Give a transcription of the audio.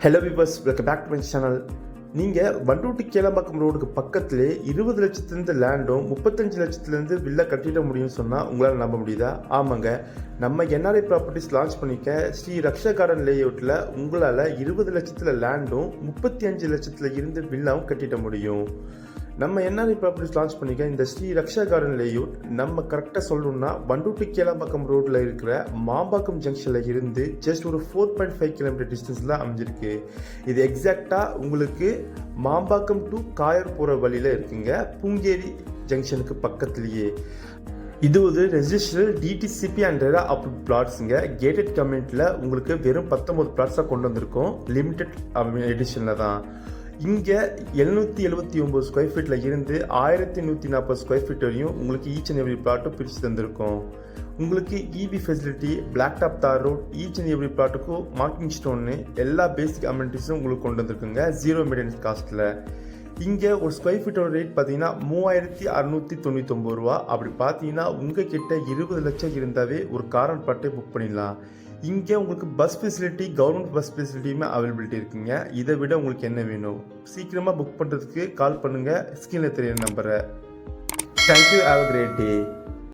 Hello viewers, welcome back to my channel. நீங்கள் வண்டூட்டி கேளம்பாக்கம் ரோடுக்கு பக்கத்திலே 20 லட்சத்துலேருந்து லேண்டும் 35 லட்சத்துலேருந்து வில்ல கட்டிட முடியும்னு சொன்னால் உங்களால் நம்ப முடியுதா? ஆமாங்க, நம்ம என்ஆர்ஐ ப்ராப்பர்ட்டிஸ் லான்ச் பண்ணிக்க ஸ்ரீ ரக்ஷா கார்டன் லேஅவுட்டில் உங்களால் 20 லட்சத்தில் லேண்டும் 35 லட்சத்தில் இருந்து வில்லாவும் கட்டிட முடியும். நம்ம என்ஆர்ஐ ப்ராப்பர்ட்டிஸ் லான்ச் பண்ணிக்க இந்த ஸ்ரீ ரக்ஷா கார்டன் லேஅவுட் நம்ம கரெக்டாக சொல்லணும்னா வண்டூட்டி கேளம்பாக்கம் ரோட்டில் இருக்கிற மாம்பாக்கம் ஜங்ஷனில் இருந்து ஜஸ்ட் ஒரு 4.5 கிலோமீட்டர் டிஸ்டன்ஸில் அமைஞ்சிருக்கு. இது எக்ஸாக்டாக உங்களுக்கு மாம்பாக்கம் டு காயர் போகிற வழியில் இருக்குங்க, பூங்கேரி ஜங்ஷனுக்கு பக்கத்துலேயே. இது ஒரு register DTCP and RERA approve பிளாட்ஸுங்க. கேட்டட் கம்யூனிட்டியில் உங்களுக்கு வெறும் 19 பிளாட்ஸாக கொண்டு வந்திருக்கோம், லிமிடெட் எடிஷனில் தான். இங்கே 779 ஸ்கொயர் ஃபீட்டில் இருந்து 1140 ஸ்கொயர் ஃபீட் வரையும் உங்களுக்கு ஈச் அண்ட் எவ்ரி பிளாட்டும் பிரித்து தந்திருக்கோம். உங்களுக்கு இபி ஃபெசிலிட்டி, பிளாக் டாப் தார் ரோட், ஈச் அண்ட் எவ்ரி பிளாட்டுக்கும் மார்க்கிங் ஸ்டோன்னு எல்லா பேசிக் அமெனிட்டிஸும் உங்களுக்கு கொண்டு வந்திருக்குங்க, ஜீரோ மெயின்டெனன்ஸ் காஸ்ட்டில். இங்கே ஒரு ஸ்கொயர் ஃபீட்டோட ரேட் பார்த்தீங்கன்னா 3699 ரூபா. அப்படி பார்த்தீங்கன்னா உங்கள் கிட்ட 20 லட்சம் இருந்தாவே ஒரு கார் அண்ட் பட்டை புக் பண்ணிடலாம். இங்கே உங்களுக்கு பஸ் ஃபெசிலிட்டி, கவர்மெண்ட் பஸ் ஃபெசிலிட்டியுமே அவைலபிலிட்டி இருக்குங்க. இதை விட உங்களுக்கு என்ன வேணும்? சீக்கிரமாக புக் பண்ணுறதுக்கு கால் பண்ணுங்கள், ஸ்க்ரீனில் தெரியுற நம்பரை. Thank you, have a great day.